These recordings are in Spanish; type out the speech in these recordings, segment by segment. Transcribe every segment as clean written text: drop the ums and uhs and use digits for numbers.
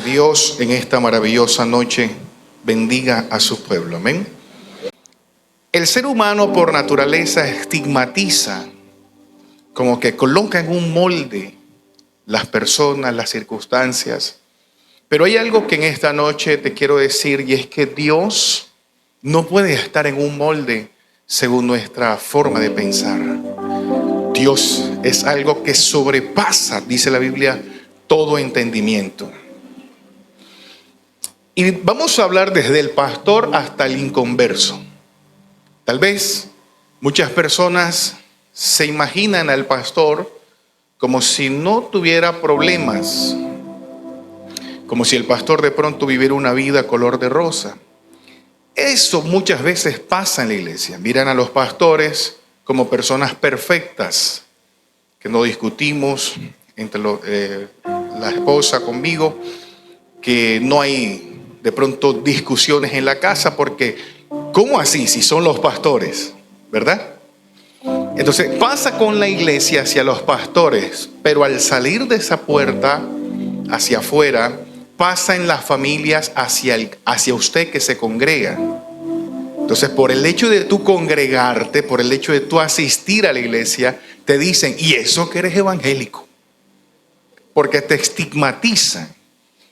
Dios en esta maravillosa noche bendiga a su pueblo. Amén. El ser humano por naturaleza estigmatiza, como que coloca en un molde las personas, las circunstancias. Pero hay algo que en esta noche te quiero decir, y es que Dios no puede estar en un molde según nuestra forma de pensar. Dios es algo que sobrepasa, dice la Biblia, todo entendimiento. Y vamos a hablar desde el pastor hasta el inconverso. Tal vez muchas personas se imaginan al pastor como si no tuviera problemas, como si el pastor de pronto viviera una vida color de rosa. Eso muchas veces pasa en la iglesia. Miran a los pastores como personas perfectas, que no discutimos entre la esposa conmigo, que no hay de pronto discusiones en la casa, porque ¿cómo así si son los pastores? ¿Verdad? Entonces pasa con la iglesia hacia los pastores, pero al salir de esa puerta hacia afuera, pasa en las familias hacia usted que se congrega. Entonces, por el hecho de tú congregarte, por el hecho de tú asistir a la iglesia, te dicen, ¿y eso que eres evangélico? Porque te estigmatizan.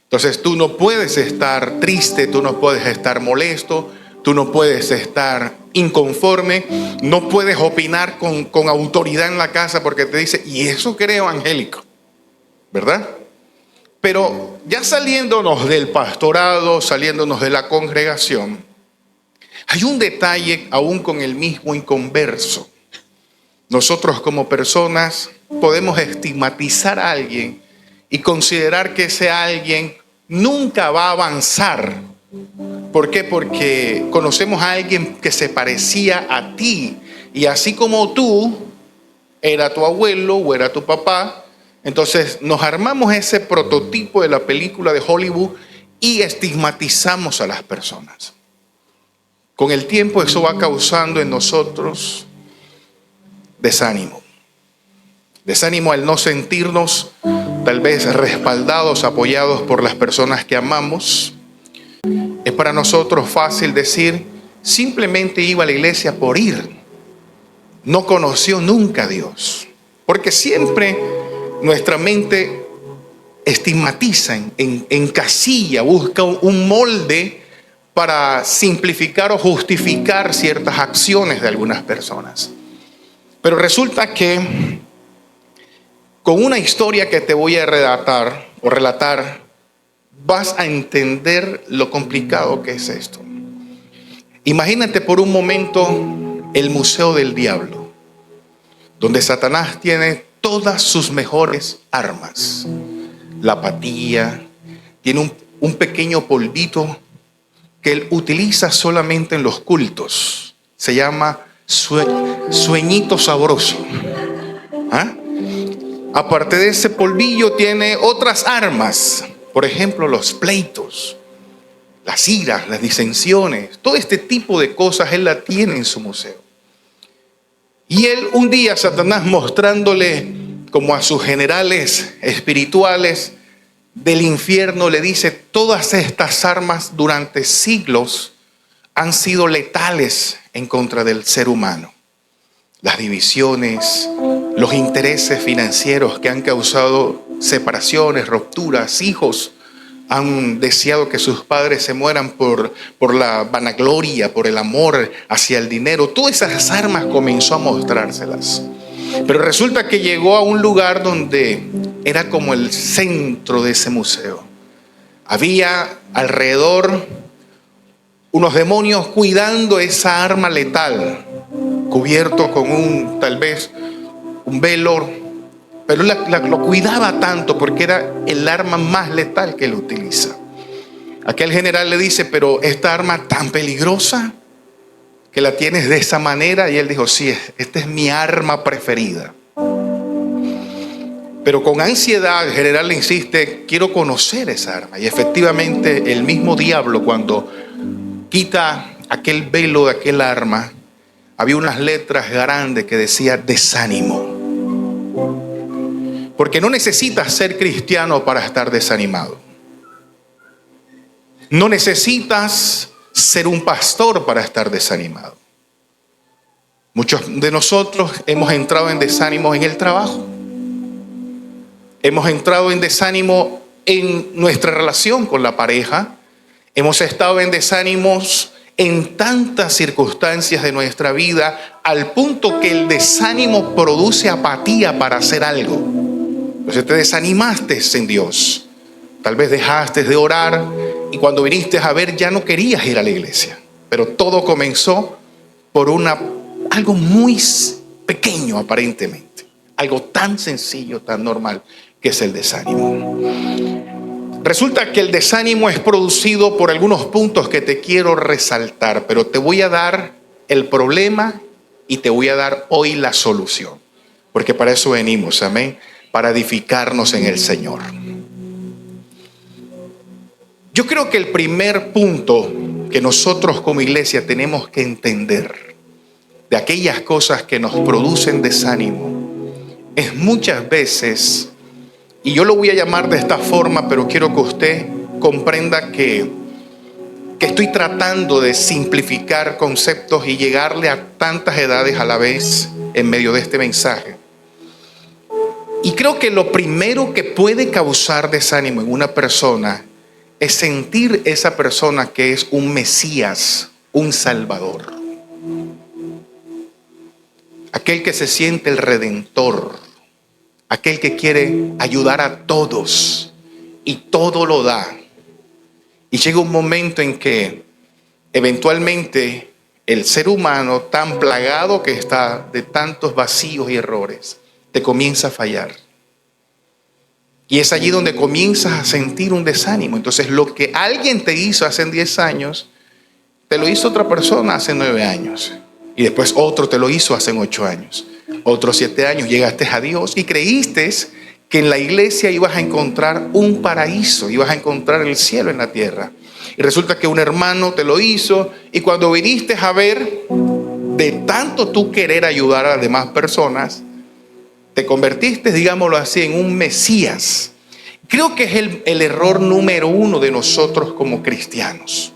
Entonces, tú no puedes estar triste, tú no puedes estar molesto, tú no puedes estar inconforme, no puedes opinar con autoridad en la casa porque te dice, ¿y eso que eres evangélico? ¿Verdad? Pero ya saliéndonos del pastorado, saliéndonos de la congregación, hay un detalle aún con el mismo inconverso. Nosotros como personas podemos estigmatizar a alguien y considerar que ese alguien nunca va a avanzar. ¿Por qué? Porque conocemos a alguien que se parecía a ti y así como tú, era tu abuelo o era tu papá. Entonces nos armamos ese prototipo de la película de Hollywood y estigmatizamos a las personas. Con el tiempo eso va causando en nosotros desánimo. Desánimo al no sentirnos tal vez respaldados, apoyados por las personas que amamos. Es para nosotros fácil decir, simplemente iba a la iglesia por ir. No conoció nunca a Dios. Porque siempre nuestra mente estigmatiza, encasilla, busca un molde para simplificar o justificar ciertas acciones de algunas personas. Pero resulta que con una historia que te voy a relatar, vas a entender lo complicado que es esto. Imagínate por un momento el Museo del Diablo, donde Satanás tiene todas sus mejores armas. La apatía, tiene un pequeño polvito que él utiliza solamente en los cultos. Se llama sueñito sabroso. ¿Ah? Aparte de ese polvillo tiene otras armas. Por ejemplo, los pleitos, las iras, las disensiones. Todo este tipo de cosas él la tiene en su museo. Y él un día, Satanás mostrándole como a sus generales espirituales del infierno, le dice, todas estas armas durante siglos han sido letales en contra del ser humano. Las divisiones, los intereses financieros que han causado separaciones, rupturas, hijos han deseado que sus padres se mueran por la vanagloria, por el amor hacia el dinero. Todas esas armas comenzó a mostrárselas. Pero resulta que llegó a un lugar donde era como el centro de ese museo. Había alrededor unos demonios cuidando esa arma letal, cubierto con tal vez un velo, pero lo cuidaba tanto porque era el arma más letal que él utiliza. Aquel general le dice, pero esta arma tan peligrosa que la tienes de esa manera, y él dijo, sí, esta es mi arma preferida. Pero con ansiedad el general le insiste, quiero conocer esa arma. Y efectivamente el mismo diablo, cuando quita aquel velo de aquel arma, había unas letras grandes que decía desánimo. Porque no necesitas ser cristiano para estar desanimado. No necesitas ser un pastor para estar desanimado. Muchos de nosotros hemos entrado en desánimo en el trabajo. Hemos entrado en desánimo en nuestra relación con la pareja. Hemos estado en desánimos en tantas circunstancias de nuestra vida, al punto que el desánimo produce apatía para hacer algo. Entonces te desanimaste en Dios. Tal vez dejaste de orar y cuando viniste a ver ya no querías ir a la iglesia. Pero todo comenzó por algo muy pequeño aparentemente. Algo tan sencillo, tan normal, que es el desánimo. Resulta que el desánimo es producido por algunos puntos que te quiero resaltar, pero te voy a dar el problema y te voy a dar hoy la solución. Porque para eso venimos, amén, para edificarnos en el Señor. Yo creo que el primer punto que nosotros como iglesia tenemos que entender de aquellas cosas que nos producen desánimo es muchas veces, y yo lo voy a llamar de esta forma, pero quiero que usted comprenda que estoy tratando de simplificar conceptos y llegarle a tantas edades a la vez en medio de este mensaje. Y creo que lo primero que puede causar desánimo en una persona es sentir esa persona que es un Mesías, un Salvador. Aquel que se siente el Redentor, aquel que quiere ayudar a todos y todo lo da. Y llega un momento en que eventualmente el ser humano, tan plagado que está de tantos vacíos y errores, te comienza a fallar. Y es allí donde comienzas a sentir un desánimo. Entonces lo que alguien te hizo hace 10 años, te lo hizo otra persona hace 9 años. Y después otro te lo hizo hace 8 años. Otros 7 años llegaste a Dios y creíste que en la iglesia ibas a encontrar un paraíso, ibas a encontrar el cielo en la tierra. Y resulta que un hermano te lo hizo y cuando viniste a ver, de tanto tú querer ayudar a las demás personas, te convertiste, digámoslo así, en un Mesías. Creo que es el error número 1 de nosotros como cristianos,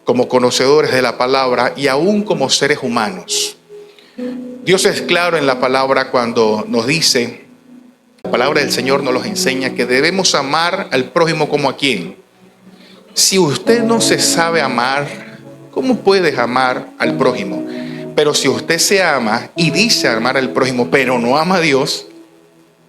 como conocedores de la palabra y aún como seres humanos. Dios es claro en la palabra cuando nos dice, la palabra del Señor nos enseña que debemos amar al prójimo como a quién. Si usted no se sabe amar, ¿cómo puedes amar al prójimo? Pero si usted se ama y dice amar al prójimo, pero no ama a Dios,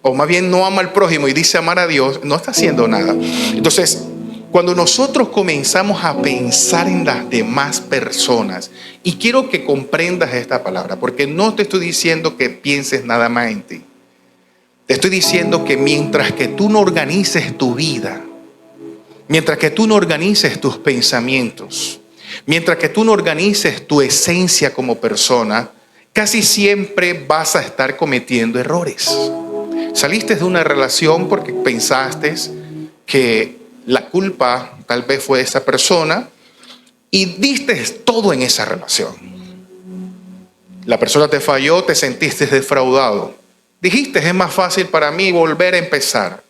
o más bien no ama al prójimo y dice amar a Dios, no está haciendo nada. Entonces, cuando nosotros comenzamos a pensar en las demás personas, y quiero que comprendas esta palabra, porque no te estoy diciendo que pienses nada más en ti. Te estoy diciendo que mientras que tú no organices tu vida, mientras que tú no organices tus pensamientos, mientras que tú no organices tu esencia como persona, casi siempre vas a estar cometiendo errores. Saliste de una relación porque pensaste que la culpa tal vez fue de esa persona y diste todo en esa relación. La persona te falló, te sentiste defraudado. Dijiste, es más fácil para mí volver a empezar.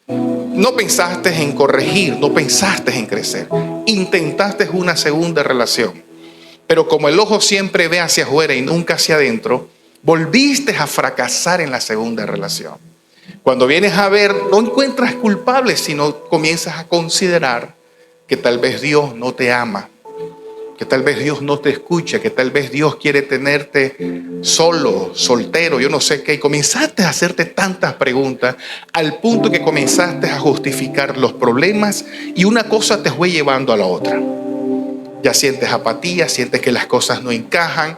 No pensaste en corregir, no pensaste en crecer. Intentaste una segunda relación. Pero como el ojo siempre ve hacia afuera y nunca hacia adentro, volviste a fracasar en la segunda relación. Cuando vienes a ver, no encuentras culpables, sino comienzas a considerar que tal vez Dios no te ama, que tal vez Dios no te escucha, que tal vez Dios quiere tenerte solo, soltero, yo no sé qué. Y comenzaste a hacerte tantas preguntas al punto que comenzaste a justificar los problemas y una cosa te fue llevando a la otra. Ya sientes apatía, sientes que las cosas no encajan.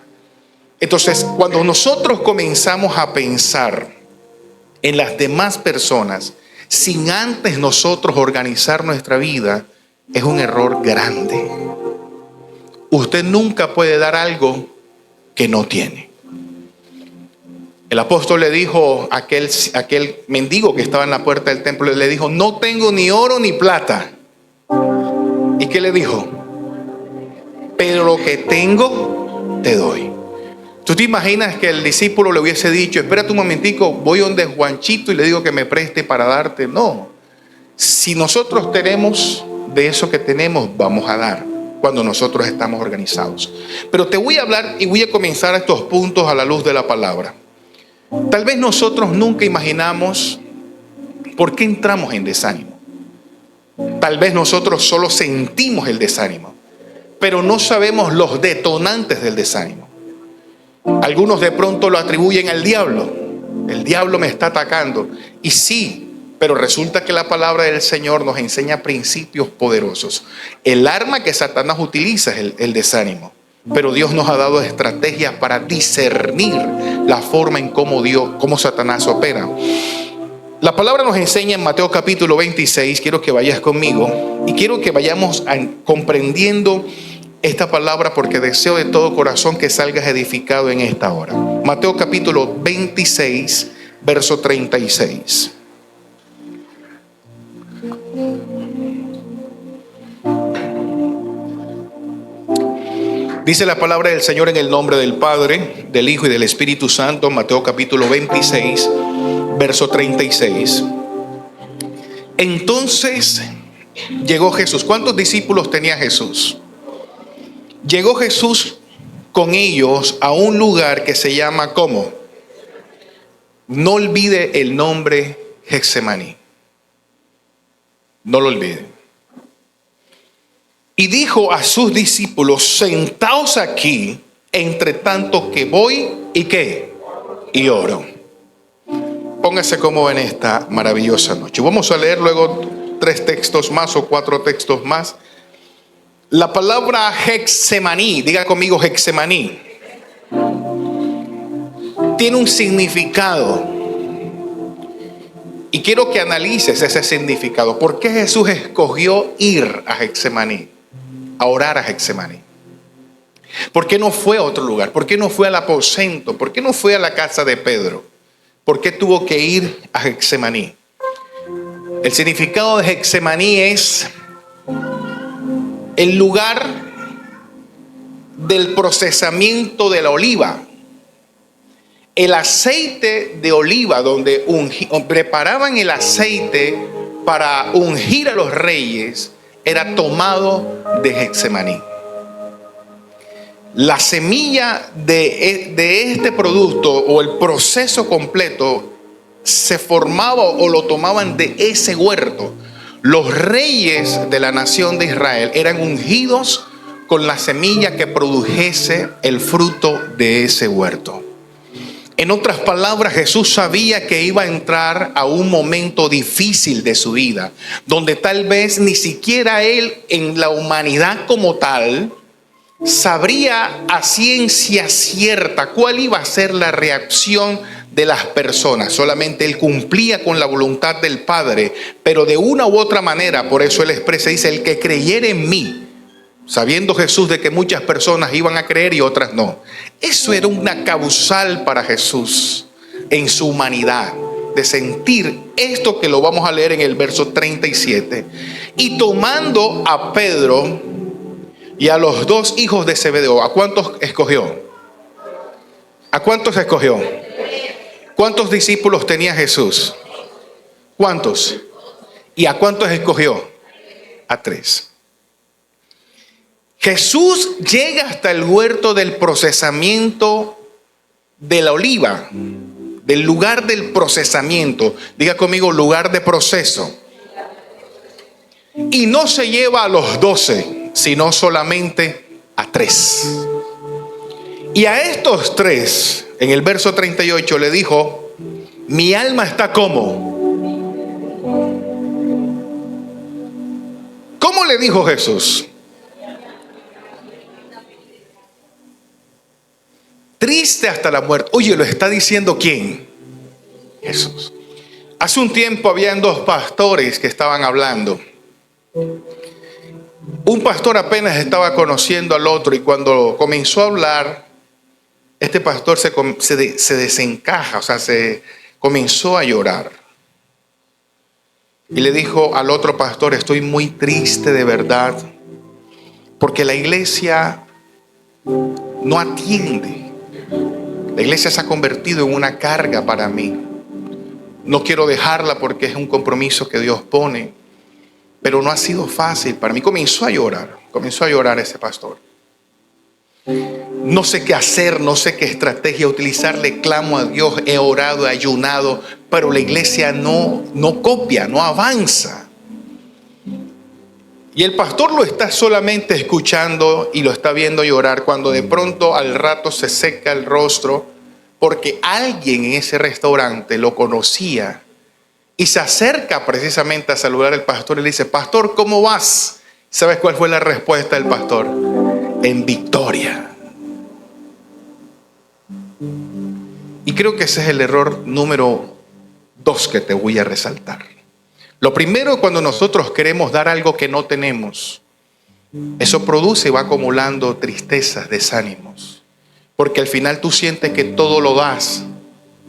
Entonces, cuando nosotros comenzamos a pensar en las demás personas, sin antes nosotros organizar nuestra vida, es un error grande. Usted nunca puede dar algo que no tiene. El apóstol le dijo a aquel mendigo que estaba en la puerta del templo, le dijo, no tengo ni oro ni plata. ¿Y qué le dijo? Pero lo que tengo, te doy. ¿Tú te imaginas que el discípulo le hubiese dicho, espérate un momentico, voy donde Juanchito y le digo que me preste para darte? No. Si nosotros tenemos de eso que tenemos vamos a dar cuando nosotros estamos organizados. Pero te voy a hablar y voy a comenzar estos puntos a la luz de la palabra. Tal vez nosotros nunca imaginamos por qué entramos en desánimo. Tal vez nosotros solo sentimos el desánimo, pero no sabemos los detonantes del desánimo. Algunos de pronto lo atribuyen al diablo. El diablo me está atacando. Y sí, pero resulta que la palabra del Señor nos enseña principios poderosos. El arma que Satanás utiliza es el desánimo. Pero Dios nos ha dado estrategias para discernir la forma en cómo Satanás opera. La palabra nos enseña en Mateo capítulo 26, quiero que vayas conmigo y quiero que vayamos comprendiendo esta palabra porque deseo de todo corazón que salgas edificado en esta hora. Mateo capítulo 26, verso 36. Dice la palabra del Señor en el nombre del Padre, del Hijo y del Espíritu Santo, Mateo capítulo 26, verso 36. Entonces llegó Jesús. ¿Cuántos discípulos tenía Jesús? Llegó Jesús con ellos a un lugar que se llama ¿cómo? No olvide el nombre Getsemaní. No lo olvide. Y dijo a sus discípulos: sentaos aquí, entre tanto que voy y ¿qué? Y oro. Póngase cómodo en esta maravillosa noche. Vamos a leer luego 3 textos más o 4 textos más. La palabra Getsemaní, diga conmigo Getsemaní, tiene un significado. Y quiero que analices ese significado. ¿Por qué Jesús escogió ir a Getsemaní? A orar a Getsemaní. ¿Por qué no fue a otro lugar? ¿Por qué no fue al aposento? ¿Por qué no fue a la casa de Pedro? ¿Por qué tuvo que ir a Getsemaní? El significado de Getsemaní es el lugar del procesamiento de la oliva. El aceite de oliva donde preparaban el aceite para ungir a los reyes era tomado de Getsemaní. La semilla de este producto o el proceso completo se formaba o lo tomaban de ese huerto. Los reyes de la nación de Israel eran ungidos con la semilla que produjese el fruto de ese huerto. En otras palabras, Jesús sabía que iba a entrar a un momento difícil de su vida, donde tal vez ni siquiera él en la humanidad como tal sabría a ciencia cierta cuál iba a ser la reacción de las personas. Solamente él cumplía con la voluntad del Padre, pero de una u otra manera, por eso él expresa, dice: el que creyere en mí, sabiendo Jesús de que muchas personas iban a creer y otras no. Eso era una causal para Jesús en su humanidad, de sentir esto que lo vamos a leer en el verso 37. Y tomando a Pedro y a los 2 hijos de Zebedeo, ¿a cuántos escogió? ¿A cuántos escogió? ¿Cuántos discípulos tenía Jesús? ¿Cuántos? ¿Y a cuántos escogió? A 3. Jesús llega hasta el huerto del procesamiento de la oliva, del lugar del procesamiento. Diga conmigo, lugar de proceso. Y no se lleva a los 12, sino solamente a 3. Y a estos 3, en el verso 38, le dijo: mi alma está ¿cómo? ¿Cómo le dijo Jesús? Triste hasta la muerte. Oye, ¿lo está diciendo quién? Jesús. Hace un tiempo habían 2 pastores que estaban hablando. Un pastor apenas estaba conociendo al otro y cuando comenzó a hablar, este pastor se desencaja, o sea, se comenzó a llorar. Y le dijo al otro pastor: estoy muy triste de verdad, porque la iglesia no atiende. La iglesia se ha convertido en una carga para mí. No quiero dejarla porque es un compromiso que Dios pone. pero no ha sido fácil para mí. Comenzó a llorar ese pastor. No sé qué hacer, no sé qué estrategia utilizar, le clamo a Dios, he orado, he ayunado, pero la iglesia no copia, no avanza. Y el pastor lo está solamente escuchando y lo está viendo llorar, cuando de pronto al rato se seca el rostro, porque alguien en ese restaurante lo conocía y se acerca precisamente a saludar al pastor y le dice: pastor, ¿cómo vas? ¿Sabes cuál fue la respuesta del pastor? En victoria. Y creo que ese es el error número 2 que te voy a resaltar. Lo primero, cuando nosotros queremos dar algo que no tenemos, eso produce y va acumulando tristezas, desánimos, porque al final tú sientes que todo lo das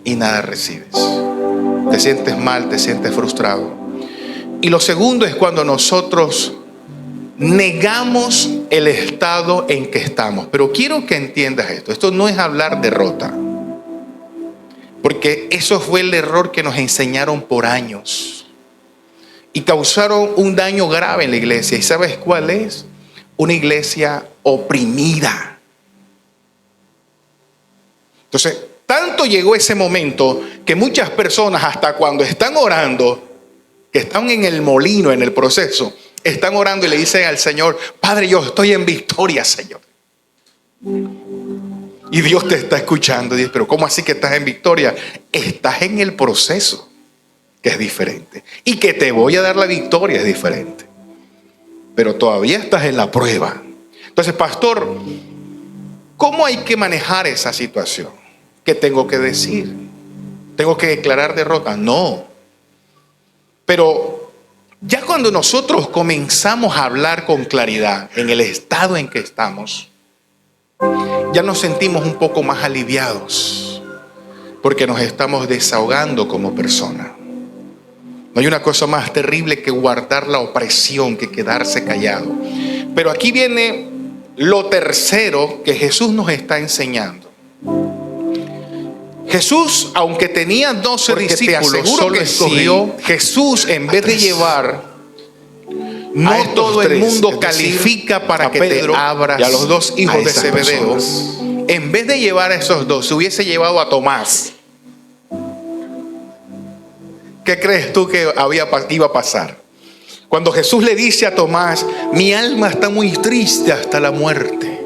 y nada recibes. Te sientes mal, te sientes frustrado. Y lo segundo es cuando nosotros negamos el estado en que estamos. Pero quiero que entiendas esto. Esto no es hablar derrota, porque eso fue el error que nos enseñaron por años y causaron un daño grave en la iglesia. ¿Y sabes cuál es? Una iglesia oprimida. Entonces, tanto llegó ese momento que muchas personas, hasta cuando están orando, que están en el molino, en el proceso, están orando y le dicen al Señor: Padre, yo estoy en victoria, Señor. Y Dios te está escuchando y dice: pero ¿cómo así que estás en victoria? Estás en el proceso, que es diferente. Y que te voy a dar la victoria es diferente. Pero todavía estás en la prueba. Entonces, pastor, ¿cómo hay que manejar esa situación? ¿Qué tengo que decir? ¿Tengo que declarar derrota? No. Pero ya cuando nosotros comenzamos a hablar con claridad en el estado en que estamos, ya nos sentimos un poco más aliviados, porque nos estamos desahogando como persona. No hay una cosa más terrible que guardar la opresión, que quedarse callado. Pero aquí viene lo tercero que Jesús nos está enseñando. Jesús, aunque tenía 12 discípulos, solo escogió Jesús, en vez de llevar, no todo el mundo califica para que te abras, y a los 2 hijos de Zebedeo. En vez de llevar a esos 2, se hubiese llevado a Tomás. ¿Qué crees tú que iba a pasar? Cuando Jesús le dice a Tomás: mi alma está muy triste hasta la muerte.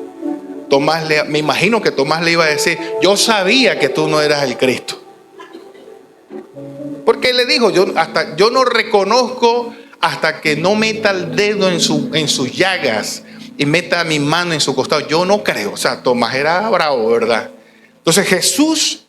Me imagino que Tomás le iba a decir: yo sabía que tú no eras el Cristo. Porque él le dijo: yo no reconozco hasta que no meta el dedo en sus llagas y meta mi mano en su costado. Yo no creo. O sea, Tomás era bravo, ¿verdad? Entonces Jesús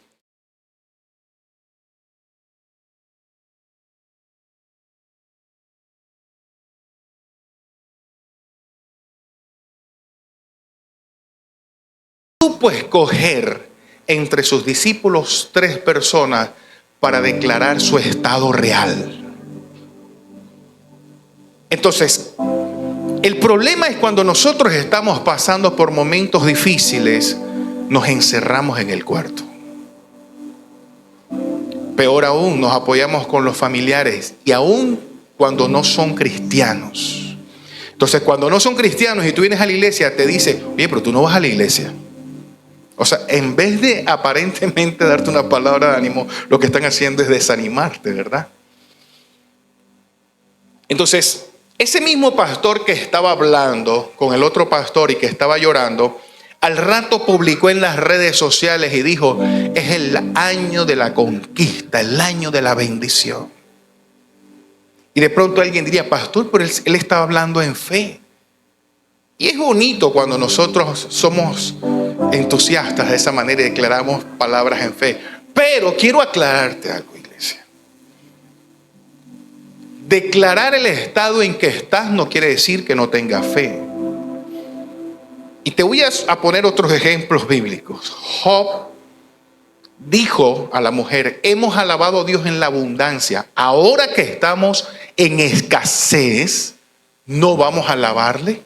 supo escoger entre sus discípulos 3 personas para declarar su estado real. Entonces, el problema es cuando nosotros estamos pasando por momentos difíciles, nos encerramos en el cuarto. Peor aún, nos apoyamos con los familiares, y aún cuando no son cristianos. Entonces, cuando no son cristianos y tú vienes a la iglesia, te dice: oye, pero tú no vas a la iglesia. O sea, en vez de aparentemente darte una palabra de ánimo, lo que están haciendo es desanimarte, ¿verdad? Entonces, ese mismo pastor que estaba hablando con el otro pastor y que estaba llorando, al rato publicó en las redes sociales y dijo: es el año de la conquista, el año de la bendición. Y de pronto alguien diría: pastor, pero él estaba hablando en fe. Y es bonito cuando nosotros somos entusiastas de esa manera y declaramos palabras en fe. Pero quiero aclararte algo, iglesia. Declarar el estado en que estás no quiere decir que no tengas fe. Y te voy a poner otros ejemplos bíblicos. Job dijo a la mujer: hemos alabado a Dios en la abundancia. Ahora que estamos en escasez, ¿no vamos a alabarle?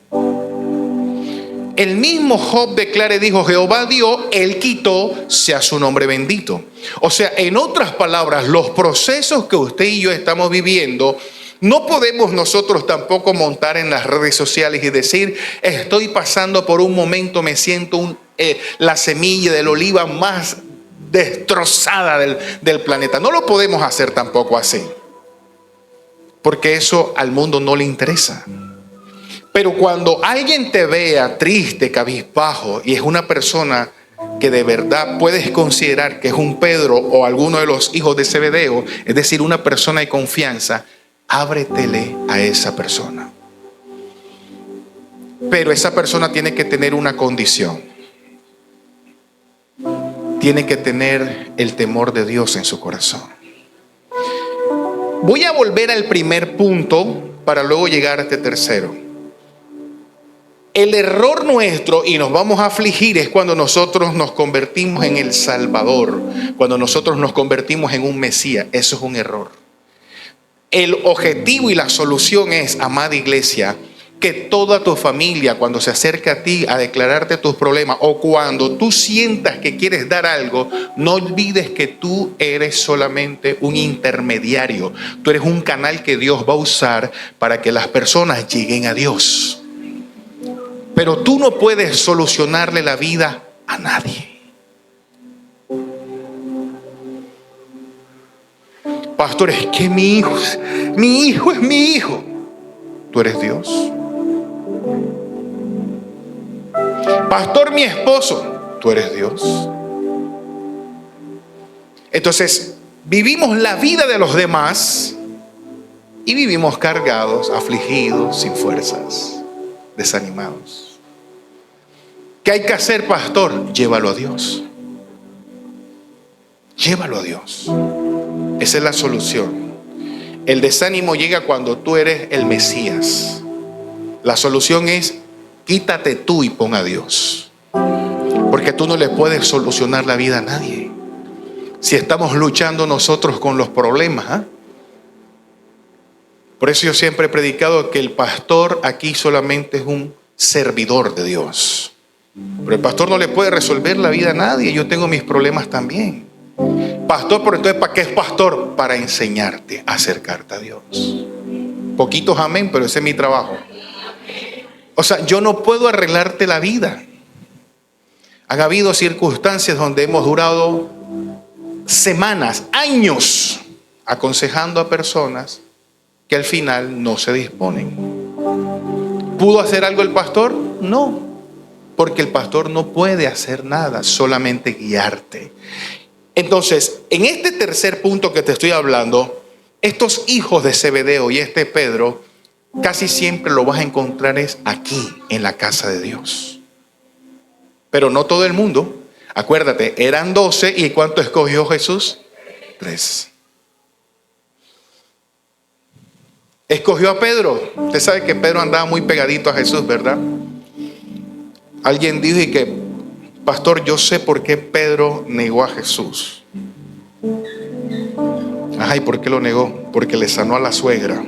El mismo Job declara y dijo: Jehová dio, él quitó, sea su nombre bendito. O sea, en otras palabras, los procesos que usted y yo estamos viviendo No podemos nosotros tampoco montar en las redes sociales y decir, estoy pasando por un momento, me siento la semilla del oliva más destrozada del planeta. No lo podemos hacer tampoco así, porque eso al mundo no le interesa. Pero cuando alguien te vea triste, cabizbajo, y es una persona que de verdad puedes considerar que es un Pedro o alguno de los hijos de Zebedeo, es decir, una persona de confianza, ábretele a esa persona. Pero esa persona tiene que tener una condición. Tiene que tener el temor de Dios en su corazón. Voy a volver al primer punto para luego llegar a este tercero. El error nuestro, y nos vamos a afligir, es cuando nosotros nos convertimos en el Salvador, cuando nosotros nos convertimos en un Mesías. Eso es un error. El objetivo y la solución es, amada iglesia, que toda tu familia, cuando se acerque a ti a declararte tus problemas, o cuando tú sientas que quieres dar algo, no olvides que tú eres solamente un intermediario. Tú eres un canal que Dios va a usar para que las personas lleguen a Dios. Pero tú no puedes solucionarle la vida a nadie. Pastor, es que mi hijo es mi hijo. Tú eres Dios. Pastor, mi esposo. Tú eres Dios. Entonces, vivimos la vida de los demás y vivimos cargados, afligidos, sin fuerzas, desanimados. ¿Qué hay que hacer, pastor? Llévalo a Dios. Llévalo a Dios. Esa es la solución. El desánimo llega cuando tú eres el Mesías. La solución es quítate tú y pon a Dios. Porque tú no le puedes solucionar la vida a nadie. Si estamos luchando nosotros con los problemas, Por eso yo siempre he predicado que el pastor aquí solamente es un servidor de Dios. Pero el pastor no le puede resolver la vida a nadie. Yo tengo mis problemas también. Pastor, pero entonces ¿para qué es pastor? Para enseñarte a acercarte a Dios. Poquitos amén, pero ese es mi trabajo. O sea, yo no puedo arreglarte la vida. Han habido circunstancias donde hemos durado semanas, años, aconsejando a personas que al final no se disponen. ¿Pudo hacer algo el pastor? No, porque el pastor no puede hacer nada, solamente guiarte. Entonces, en este tercer punto que te estoy hablando, estos hijos de Zebedeo y este Pedro, casi siempre lo vas a encontrar es aquí, en la casa de Dios. Pero no todo el mundo. Acuérdate, eran 12 y ¿cuánto escogió Jesús? 3. Escogió a Pedro. Usted sabe que Pedro andaba muy pegadito a Jesús, ¿verdad? Alguien dijo y que, pastor, yo sé por qué Pedro negó a Jesús. Ay, ¿por qué lo negó? Porque le sanó a la suegra.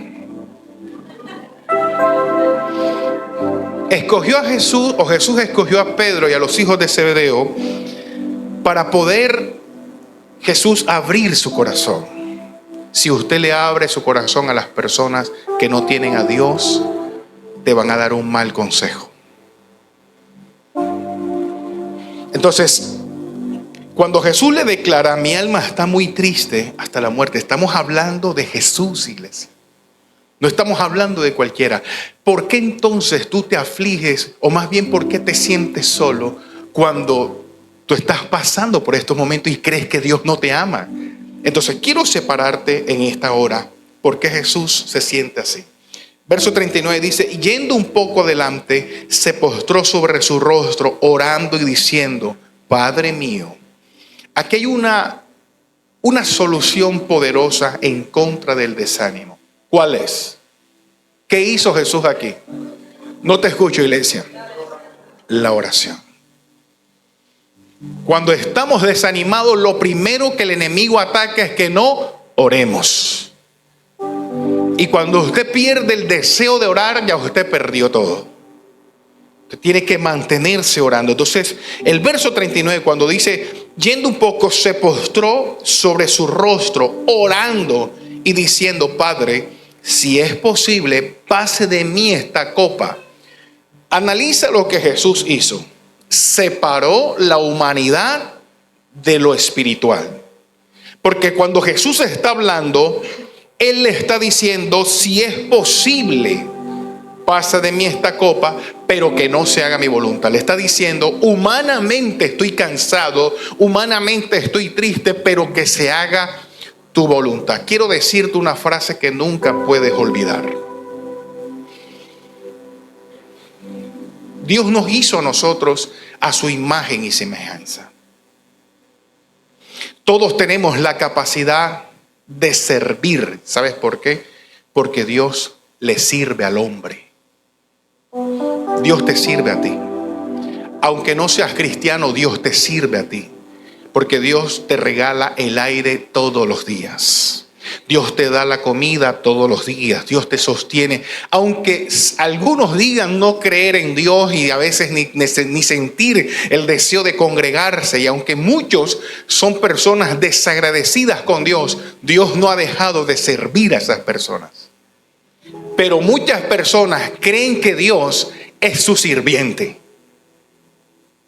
Escogió a Jesús, o Jesús escogió a Pedro y a los hijos de Zebedeo para poder Jesús abrir su corazón. Si usted le abre su corazón a las personas que no tienen a Dios, te van a dar un mal consejo. Entonces, cuando Jesús le declara, mi alma está muy triste hasta la muerte, estamos hablando de Jesús, iglesia. No estamos hablando de cualquiera. ¿Por qué entonces tú te afliges, o más bien por qué te sientes solo cuando tú estás pasando por estos momentos y crees que Dios no te ama? Entonces quiero separarte en esta hora por qué Jesús se siente así. Verso 39 dice, yendo un poco adelante, se postró sobre su rostro, orando y diciendo, Padre mío. Aquí hay una solución poderosa en contra del desánimo. ¿Cuál es? ¿Qué hizo Jesús aquí? No te escucho, iglesia. La oración. Cuando estamos desanimados, lo primero que el enemigo ataca es que no oremos. Y cuando usted pierde el deseo de orar, ya usted perdió todo. Usted tiene que mantenerse orando. Entonces, el verso 39, cuando dice, yendo un poco, se postró sobre su rostro, orando y diciendo, Padre, si es posible, pase de mí esta copa. Analiza lo que Jesús hizo. Separó la humanidad de lo espiritual. Porque cuando Jesús está hablando, Él le está diciendo, si es posible, pasa de mí esta copa, pero que no se haga mi voluntad. Le está diciendo, humanamente estoy cansado, humanamente estoy triste, pero que se haga tu voluntad. Quiero decirte una frase que nunca puedes olvidar. Dios nos hizo a nosotros a su imagen y semejanza. Todos tenemos la capacidad de servir. ¿Sabes por qué? Porque Dios le sirve al hombre. Dios te sirve a ti. Aunque no seas cristiano, Dios te sirve a ti. Porque Dios te regala el aire todos los días. Dios te da la comida todos los días. Dios te sostiene. Aunque algunos digan no creer en Dios y a veces ni sentir el deseo de congregarse. Y aunque muchos son personas desagradecidas con Dios, Dios no ha dejado de servir a esas personas. Pero muchas personas creen que Dios es su sirviente.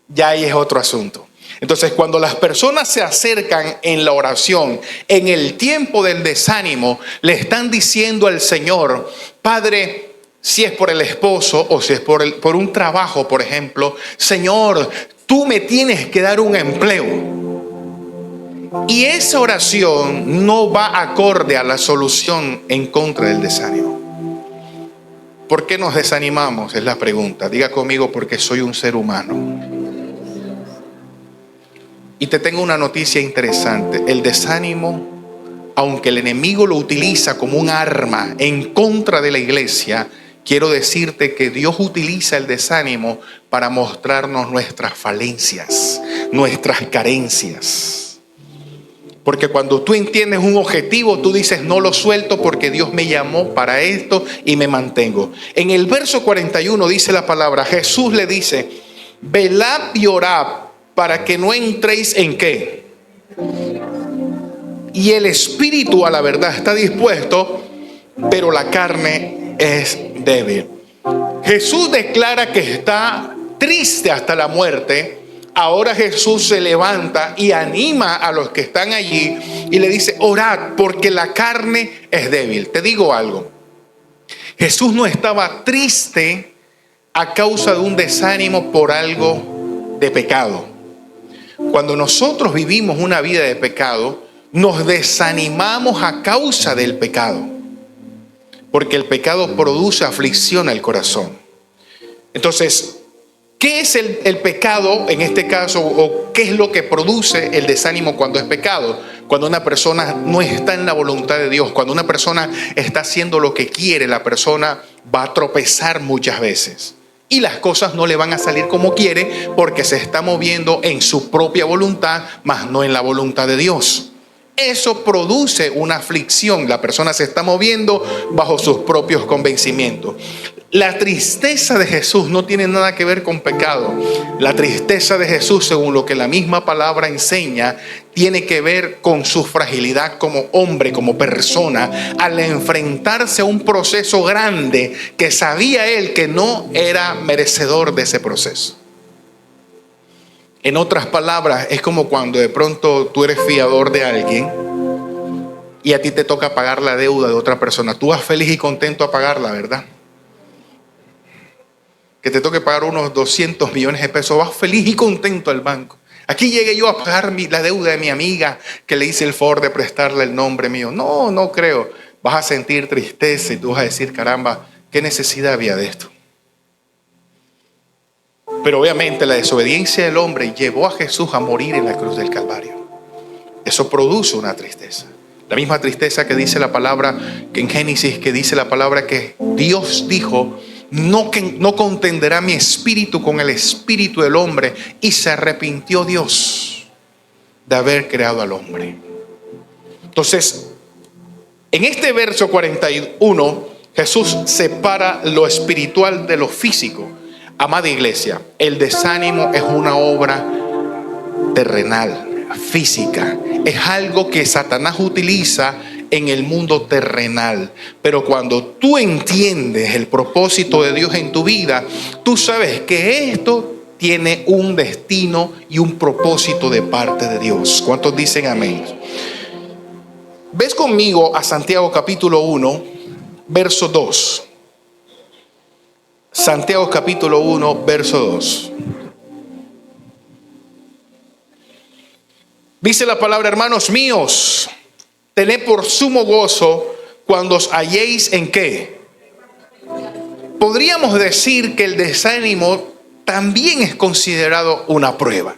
Ya ahí es otro asunto. Entonces, cuando las personas se acercan en la oración, en el tiempo del desánimo, le están diciendo al Señor, Padre, si es por el esposo o si es por un trabajo, por ejemplo, Señor, tú me tienes que dar un empleo. Y esa oración no va acorde a la solución en contra del desánimo. ¿Por qué nos desanimamos? Es la pregunta. Diga conmigo, porque soy un ser humano. Y te tengo una noticia interesante. El desánimo, aunque el enemigo lo utiliza como un arma en contra de la iglesia, quiero decirte que Dios utiliza el desánimo para mostrarnos nuestras falencias, nuestras carencias. Porque cuando tú entiendes un objetivo, tú dices, no lo suelto porque Dios me llamó para esto y me mantengo. En el verso 41 dice la palabra, Jesús le dice, velad y orad para que no entréis en ¿qué? Y el espíritu a la verdad está dispuesto, pero la carne es débil. Jesús declara que está triste hasta la muerte. Ahora Jesús se levanta y anima a los que están allí y le dice, orad porque la carne es débil. Te digo algo, Jesús no estaba triste a causa de un desánimo por algo de pecado. Cuando nosotros vivimos una vida de pecado, nos desanimamos a causa del pecado. Porque el pecado produce aflicción al corazón. Entonces, ¿qué es el pecado en este caso? ¿O qué es lo que produce el desánimo cuando es pecado? Cuando una persona no está en la voluntad de Dios. Cuando una persona está haciendo lo que quiere, la persona va a tropezar muchas veces. Y las cosas no le van a salir como quiere porque se está moviendo en su propia voluntad, más no en la voluntad de Dios. Eso produce una aflicción. La persona se está moviendo bajo sus propios convencimientos. La tristeza de Jesús no tiene nada que ver con pecado. La tristeza de Jesús, según lo que la misma palabra enseña, tiene que ver con su fragilidad como hombre, como persona, al enfrentarse a un proceso grande que sabía él que no era merecedor de ese proceso. En otras palabras, es como cuando de pronto tú eres fiador de alguien y a ti te toca pagar la deuda de otra persona. Tú vas feliz y contento a pagarla, ¿verdad? Que te toque pagar unos 200 millones de pesos, vas feliz y contento al banco. Aquí llegué yo a pagar la deuda de mi amiga que le hice el favor de prestarle el nombre mío. No creo. Vas a sentir tristeza y tú vas a decir, caramba, ¿qué necesidad había de esto? Pero obviamente la desobediencia del hombre llevó a Jesús a morir en la cruz del Calvario. Eso produce una tristeza. La misma tristeza que dice la palabra, que en Génesis, que dice la palabra que Dios dijo, no contenderá mi espíritu con el espíritu del hombre. Y se arrepintió Dios de haber creado al hombre. Entonces, en este verso 41, Jesús separa lo espiritual de lo físico. Amada iglesia, el desánimo es una obra terrenal, física. Es algo que Satanás utiliza en el mundo terrenal. Pero cuando tú entiendes el propósito de Dios en tu vida, tú sabes que esto tiene un destino y un propósito de parte de Dios. ¿Cuántos dicen amén? Ves conmigo a Santiago capítulo 1, verso 2. Santiago capítulo 1, verso 2. Dice la palabra: hermanos míos, tened por sumo gozo cuando os halléis en ¿qué? Podríamos decir que el desánimo también es considerado una prueba.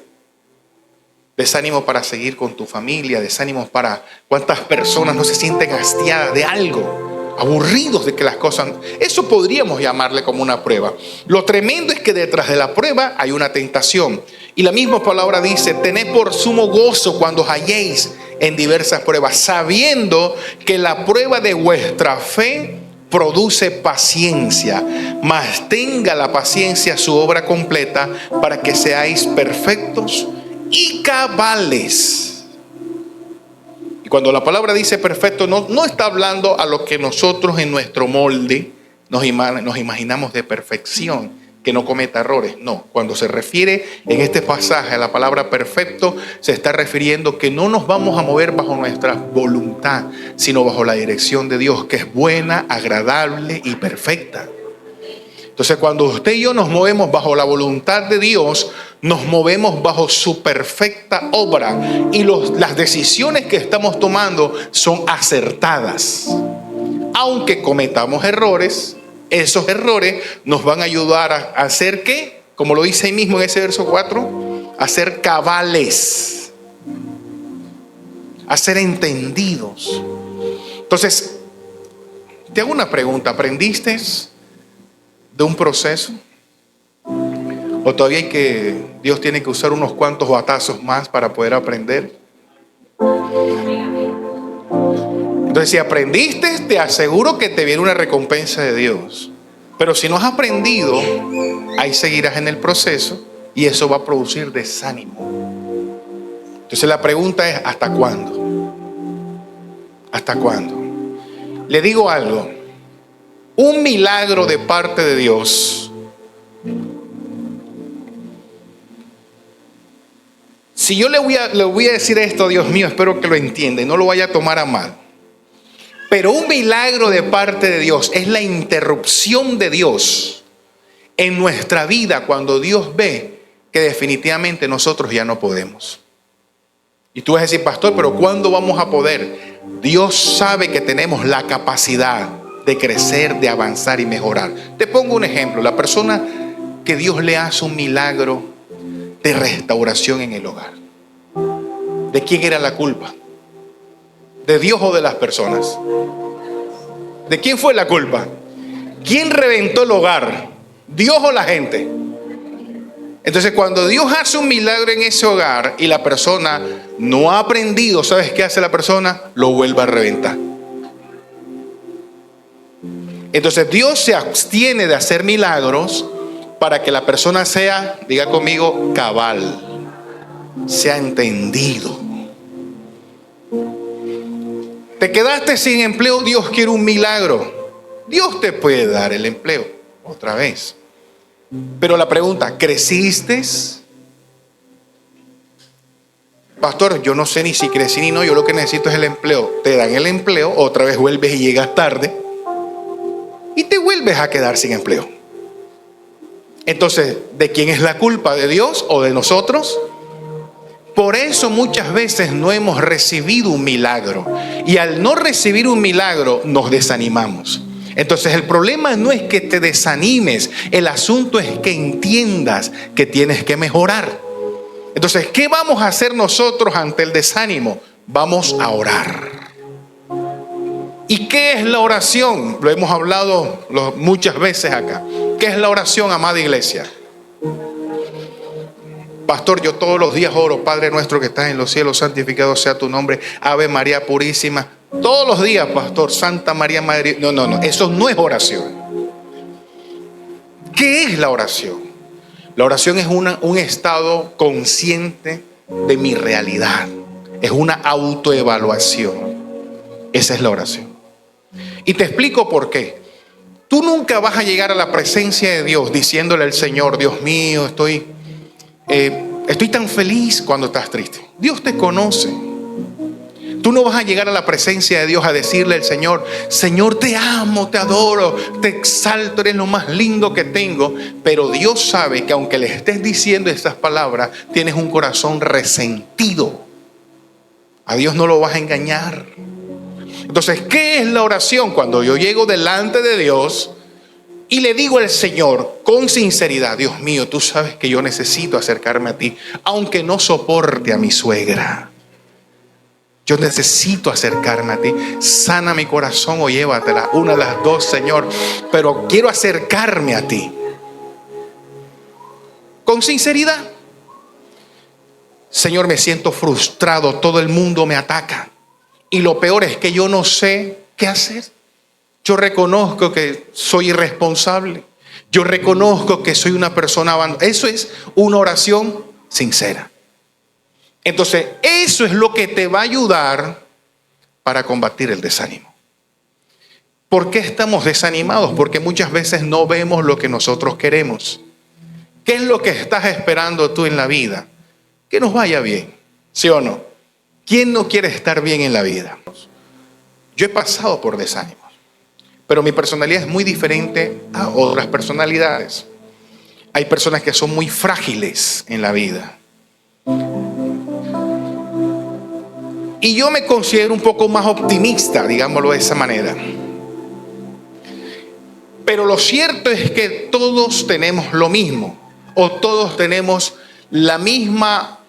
Desánimo para seguir con tu familia, desánimo para cuántas personas no se sienten hastiadas de algo, aburridos de que las cosas... Eso podríamos llamarle como una prueba. Lo tremendo es que detrás de la prueba hay una tentación. Y la misma palabra dice: tened por sumo gozo cuando os halléis en diversas pruebas, sabiendo que la prueba de vuestra fe produce paciencia, mas tenga la paciencia su obra completa, para que seáis perfectos y cabales. Y cuando la palabra dice perfecto, no está hablando a lo que nosotros en nuestro molde nos imaginamos de perfección, que no cometa errores. No, cuando se refiere en este pasaje a la palabra perfecto, se está refiriendo que no nos vamos a mover bajo nuestra voluntad, sino bajo la dirección de Dios, que es buena, agradable y perfecta. Entonces, cuando usted y yo nos movemos bajo la voluntad de Dios, nos movemos bajo su perfecta obra, y las decisiones que estamos tomando son acertadas. Aunque cometamos errores, esos errores nos van a ayudar a hacer ¿qué? Como lo dice ahí mismo en ese verso 4, a ser cabales, a ser entendidos. Entonces, te hago una pregunta: ¿aprendiste de un proceso? ¿O todavía Dios tiene que usar unos cuantos batazos más para poder aprender? Entonces, si aprendiste, te aseguro que te viene una recompensa de Dios. Pero si no has aprendido, ahí seguirás en el proceso y eso va a producir desánimo. Entonces la pregunta es: ¿hasta cuándo? ¿Hasta cuándo? Le digo algo: un milagro de parte de Dios, si yo le voy a decir esto, Dios mío, espero que lo entienda y no lo vaya a tomar a mal. Pero un milagro de parte de Dios es la interrupción de Dios en nuestra vida cuando Dios ve que definitivamente nosotros ya no podemos. Y tú vas a decir: pastor, pero ¿cuándo vamos a poder? Dios sabe que tenemos la capacidad de crecer, de avanzar y mejorar. Te pongo un ejemplo: la persona que Dios le hace un milagro de restauración en el hogar. ¿De quién era la culpa? ¿De Dios o de las personas? ¿De quién fue la culpa? ¿Quién reventó el hogar? ¿Dios o la gente? Entonces, cuando Dios hace un milagro en ese hogar y la persona no ha aprendido, ¿sabes qué hace la persona? Lo vuelve a reventar. Entonces, Dios se abstiene de hacer milagros para que la persona sea, diga conmigo, cabal, sea entendido. Te quedaste sin empleo, Dios quiere un milagro. Dios te puede dar el empleo otra vez. Pero la pregunta: ¿creciste? Pastor, yo no sé ni si crecí ni no, yo lo que necesito es el empleo. Te dan el empleo, otra vez vuelves y llegas tarde y te vuelves a quedar sin empleo. Entonces, ¿de quién es la culpa? ¿De Dios o de nosotros? Por eso muchas veces no hemos recibido un milagro, y al no recibir un milagro nos desanimamos. Entonces el problema no es que te desanimes, el asunto es que entiendas que tienes que mejorar. Entonces, ¿qué vamos a hacer nosotros ante el desánimo? Vamos a orar. ¿Y qué es la oración? Lo hemos hablado muchas veces acá. ¿Qué es la oración, amada iglesia? Pastor, yo todos los días oro: Padre nuestro que estás en los cielos, santificado sea tu nombre, Ave María purísima. Todos los días, pastor, Santa María Madre. No, eso no es oración. ¿Qué es la oración? La oración es un estado consciente de mi realidad. Es una autoevaluación. Esa es la oración. Y te explico por qué. Tú nunca vas a llegar a la presencia de Dios diciéndole al Señor: Dios mío, estoy tan feliz, cuando estás triste. Dios te conoce. Tú no vas a llegar a la presencia de Dios a decirle al Señor: Señor, te amo, te adoro, te exalto, eres lo más lindo que tengo. Pero Dios sabe que aunque le estés diciendo estas palabras, tienes un corazón resentido. A Dios no lo vas a engañar. Entonces, ¿qué es la oración? Cuando yo llego delante de Dios y le digo al Señor con sinceridad: Dios mío, tú sabes que yo necesito acercarme a ti, aunque no soporte a mi suegra. Yo necesito acercarme a ti. Sana mi corazón o llévatela, una de las dos, Señor. Pero quiero acercarme a ti. Con sinceridad. Señor, me siento frustrado. Todo el mundo me ataca. Y lo peor es que yo no sé qué hacer. Yo reconozco que soy irresponsable. Yo reconozco que soy una persona abandonada. Eso es una oración sincera. Entonces, eso es lo que te va a ayudar para combatir el desánimo. ¿Por qué estamos desanimados? Porque muchas veces no vemos lo que nosotros queremos. ¿Qué es lo que estás esperando tú en la vida? Que nos vaya bien, ¿sí o no? ¿Quién no quiere estar bien en la vida? Yo he pasado por desánimos, pero mi personalidad es muy diferente a otras personalidades. Hay personas que son muy frágiles en la vida. Y yo me considero un poco más optimista, digámoslo de esa manera. Pero lo cierto es que todos tenemos lo mismo, o todos tenemos la misma,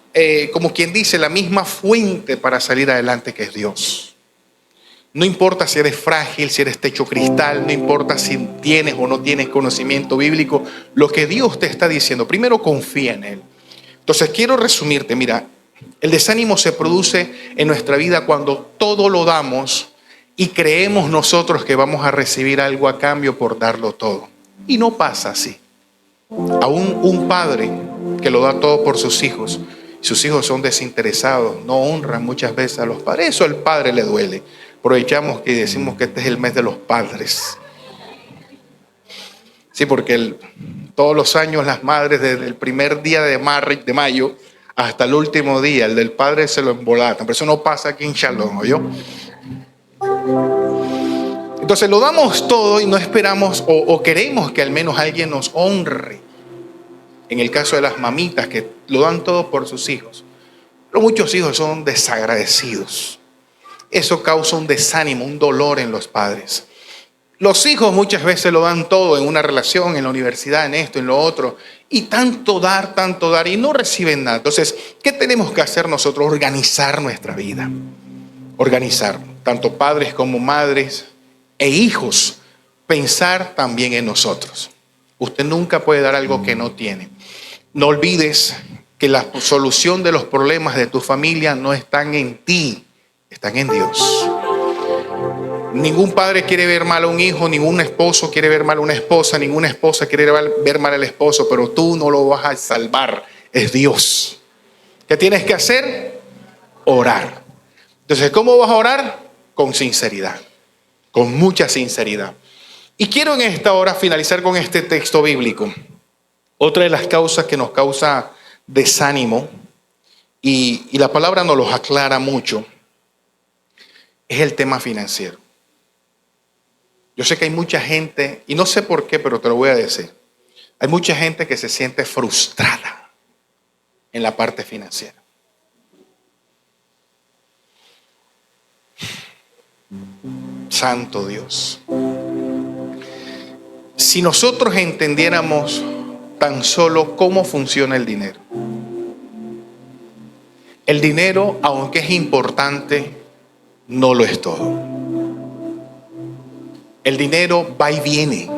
como quien dice, la misma fuente para salir adelante, que es Dios. No importa si eres frágil, si eres techo cristal, no importa si tienes o no tienes conocimiento bíblico, lo que Dios te está diciendo, primero confía en Él. Entonces quiero resumirte, mira, el desánimo se produce en nuestra vida cuando todo lo damos y creemos nosotros que vamos a recibir algo a cambio por darlo todo. Y no pasa así. Aún un padre que lo da todo por sus hijos son desinteresados, no honran muchas veces a los padres. Eso al padre le duele. Aprovechamos que decimos que este es el mes de los padres. Sí, porque todos los años las madres, desde el primer día de mayo hasta el último día, el del padre se lo embolatan. Pero eso no pasa aquí en Shalom, ¿oyó? Entonces lo damos todo y no esperamos o queremos que al menos alguien nos honre. En el caso de las mamitas que lo dan todo por sus hijos. Pero muchos hijos son desagradecidos. Eso causa un desánimo, un dolor en los padres. Los hijos muchas veces lo dan todo en una relación, en la universidad, en esto, en lo otro. Y tanto dar y no reciben nada. Entonces, ¿qué tenemos que hacer nosotros? Organizar nuestra vida. Organizar, tanto padres como madres e hijos. Pensar también en nosotros. Usted nunca puede dar algo que no tiene. No olvides que la solución de los problemas de tu familia no están en ti, están en Dios. Ningún padre quiere ver mal a un hijo, ningún esposo quiere ver mal a una esposa, ninguna esposa quiere ver mal al esposo, pero tú no lo vas a salvar, es Dios. ¿Qué tienes que hacer? Orar. Entonces, ¿cómo vas a orar? Con sinceridad, con mucha sinceridad. Y quiero en esta hora finalizar con este texto bíblico. Otra de las causas que nos causa desánimo, y la palabra nos los aclara mucho, es el tema financiero. Yo sé que hay mucha gente, y no sé por qué, pero te lo voy a decir. Hay mucha gente que se siente frustrada en la parte financiera. Santo Dios. Si nosotros entendiéramos tan solo cómo funciona el dinero. El dinero, aunque es importante, no lo es todo. El dinero va y viene.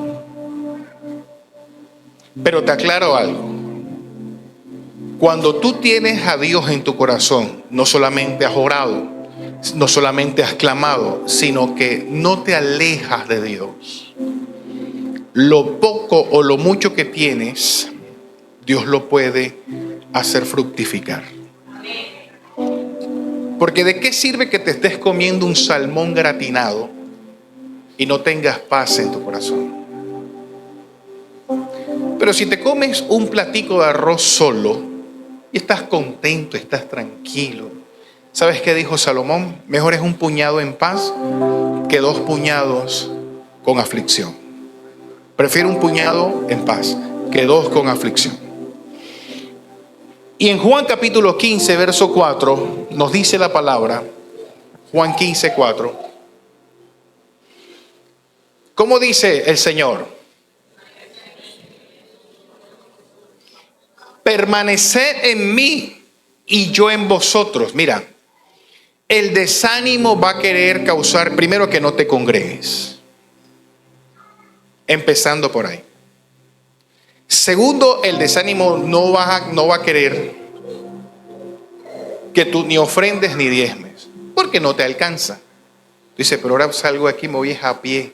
Pero te aclaro algo. Cuando tú tienes a Dios en tu corazón, no solamente has orado, no solamente has clamado, sino que no te alejas de Dios. Lo poco o lo mucho que tienes, Dios lo puede hacer fructificar. Porque ¿de qué sirve que te estés comiendo un salmón gratinado y no tengas paz en tu corazón? Pero si te comes un platico de arroz solo y estás contento, estás tranquilo. ¿Sabes qué dijo Salomón? Mejor es un puñado en paz que 2 puñados con aflicción. Prefiero un puñado en paz que 2 con aflicción. Y en Juan capítulo 15, verso 4, nos dice la palabra, Juan 15, 4. ¿Cómo dice el Señor? Permaneced en mí y yo en vosotros. Mira, el desánimo va a querer causar, primero, que no te congregues. Empezando por ahí. Segundo, el desánimo no va a querer que tú ni ofrendes ni diezmes, porque no te alcanza. Dice, pero ahora salgo de aquí, me voy a pie.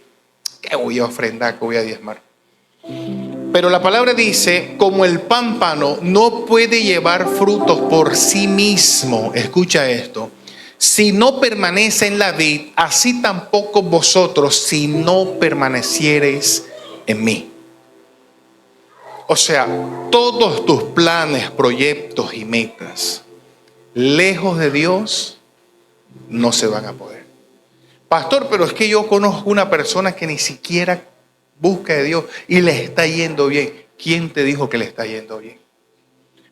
¿Qué voy a ofrendar? ¿Qué voy a diezmar? Pero la palabra dice, como el pámpano no puede llevar frutos por sí mismo, escucha esto, si no permanece en la vid, así tampoco vosotros si no permaneciereis en mí. O sea, todos tus planes, proyectos y metas, lejos de Dios, no se van a poder. Pastor, pero es que yo conozco una persona que ni siquiera busca de Dios y le está yendo bien. ¿Quién te dijo que le está yendo bien?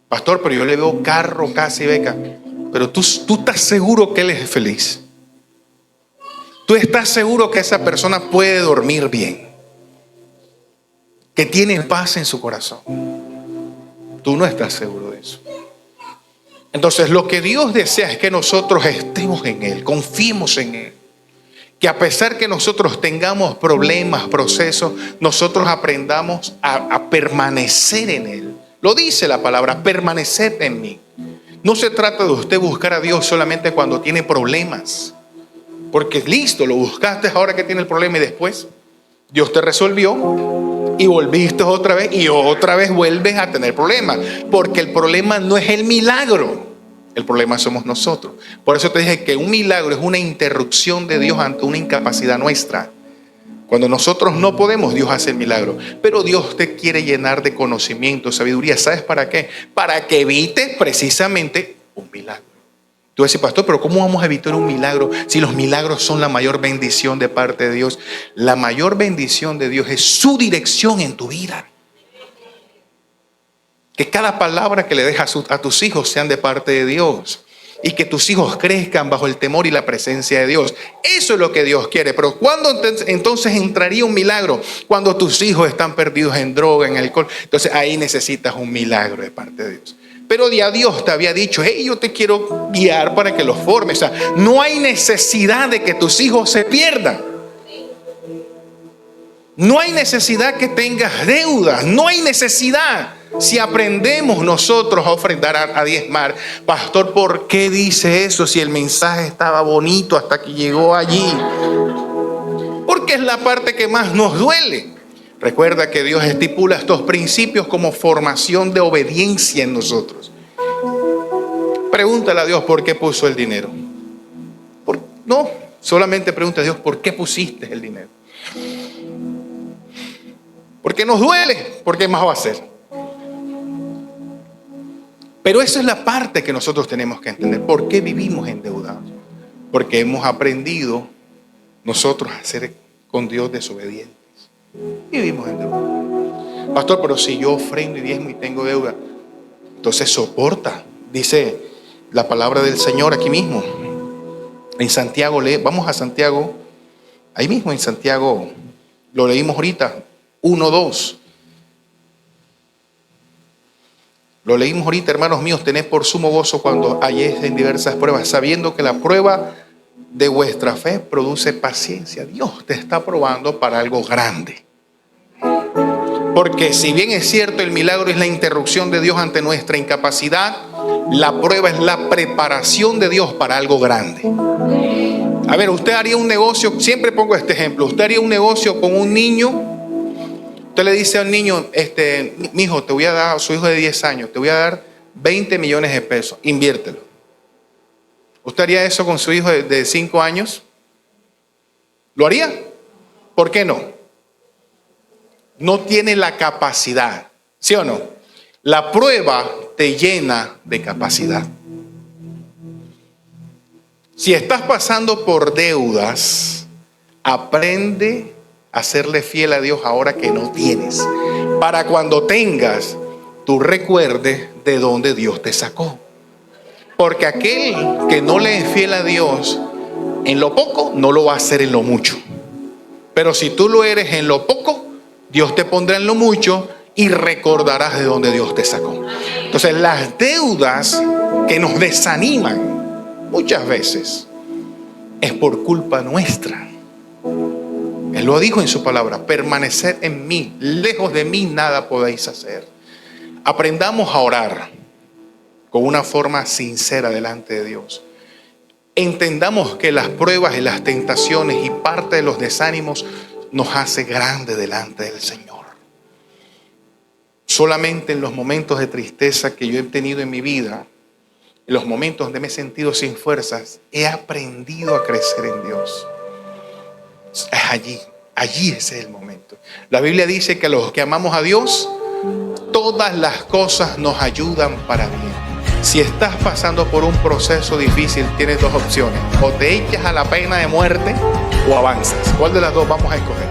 Pastor, pero yo le veo carro, casa y beca. Pero tú estás seguro que él es feliz. Tú estás seguro que esa persona puede dormir bien, que tiene paz en su corazón. Tú no estás seguro de eso. Entonces lo que Dios desea es que nosotros estemos en Él, confiemos en Él. Que a pesar que nosotros tengamos problemas, procesos, nosotros aprendamos a permanecer en Él. Lo dice la palabra, permanecer en mí. No se trata de usted buscar a Dios solamente cuando tiene problemas. Porque listo, lo buscaste ahora que tiene el problema y después Dios te resolvió y volviste otra vez y otra vez vuelves a tener problemas. Porque el problema no es el milagro. El problema somos nosotros. Por eso te dije que un milagro es una interrupción de Dios ante una incapacidad nuestra. Cuando nosotros no podemos, Dios hace el milagro. Pero Dios te quiere llenar de conocimiento, sabiduría. ¿Sabes para qué? Para que evites precisamente un milagro. Tú decís, pastor, pero ¿cómo vamos a evitar un milagro si los milagros son la mayor bendición de parte de Dios? La mayor bendición de Dios es su dirección en tu vida. Que cada palabra que le dejas a tus hijos sean de parte de Dios. Y que tus hijos crezcan bajo el temor y la presencia de Dios. Eso es lo que Dios quiere. Pero ¿cuándo entonces entraría un milagro? Cuando tus hijos están perdidos en droga, en alcohol. Entonces ahí necesitas un milagro de parte de Dios. Pero ya Dios te había dicho, hey, yo te quiero guiar para que los formes. O sea, no hay necesidad de que tus hijos se pierdan. No hay necesidad que tengas deudas. No hay necesidad. Si aprendemos nosotros a ofrendar, a diezmar. Pastor, ¿por qué dice eso si el mensaje estaba bonito hasta que llegó allí? Porque es la parte que más nos duele. Recuerda que Dios estipula estos principios como formación de obediencia en nosotros. Pregúntale a Dios por qué puso el dinero. No, solamente pregunta a Dios por qué pusiste el dinero. Porque nos duele, porque más va a ser. Pero esa es la parte que nosotros tenemos que entender. ¿Por qué vivimos endeudados? Porque hemos aprendido nosotros a ser con Dios desobedientes. Vivimos endeudados. Pastor, pero si yo ofrendo y diezmo y tengo deuda, entonces soporta. Dice la palabra del Señor aquí mismo. En Santiago, vamos a Santiago. Ahí mismo en Santiago, lo leímos ahorita, 1:2. Lo leímos ahorita, hermanos míos, tened por sumo gozo cuando halléis en diversas pruebas, sabiendo que la prueba de vuestra fe produce paciencia. Dios te está probando para algo grande. Porque si bien es cierto, el milagro es la interrupción de Dios ante nuestra incapacidad, la prueba es la preparación de Dios para algo grande. A ver, usted haría un negocio, siempre pongo este ejemplo, usted haría un negocio con un niño. Usted le dice al niño, mi hijo, te voy a dar, a su hijo de 10 años, te voy a dar 20 millones de pesos, inviértelo. ¿Usted haría eso con su hijo de 5 años? ¿Lo haría? ¿Por qué no? No tiene la capacidad, ¿sí o no? La prueba te llena de capacidad. Si estás pasando por deudas, aprende a serle fiel a Dios ahora que no tienes, para cuando tengas, tú recuerdes de dónde Dios te sacó. Porque aquel que no le es fiel a Dios en lo poco, no lo va a hacer en lo mucho. Pero si tú lo eres en lo poco, Dios te pondrá en lo mucho y recordarás de dónde Dios te sacó. Entonces, las deudas que nos desaniman muchas veces es por culpa nuestra. Él lo dijo en su palabra: permaneced en mí, lejos de mí nada podéis hacer. Aprendamos a orar con una forma sincera delante de Dios. Entendamos que las pruebas y las tentaciones y parte de los desánimos nos hace grande delante del Señor. Solamente en los momentos de tristeza que yo he tenido en mi vida, en los momentos donde me he sentido sin fuerzas, he aprendido a crecer en Dios. Es allí ese es el momento. La Biblia dice que a los que amamos a Dios, todas las cosas nos ayudan para bien. Si estás pasando por un proceso difícil, tienes dos opciones: o te echas a la pena de muerte o avanzas. ¿Cuál de las dos vamos a escoger?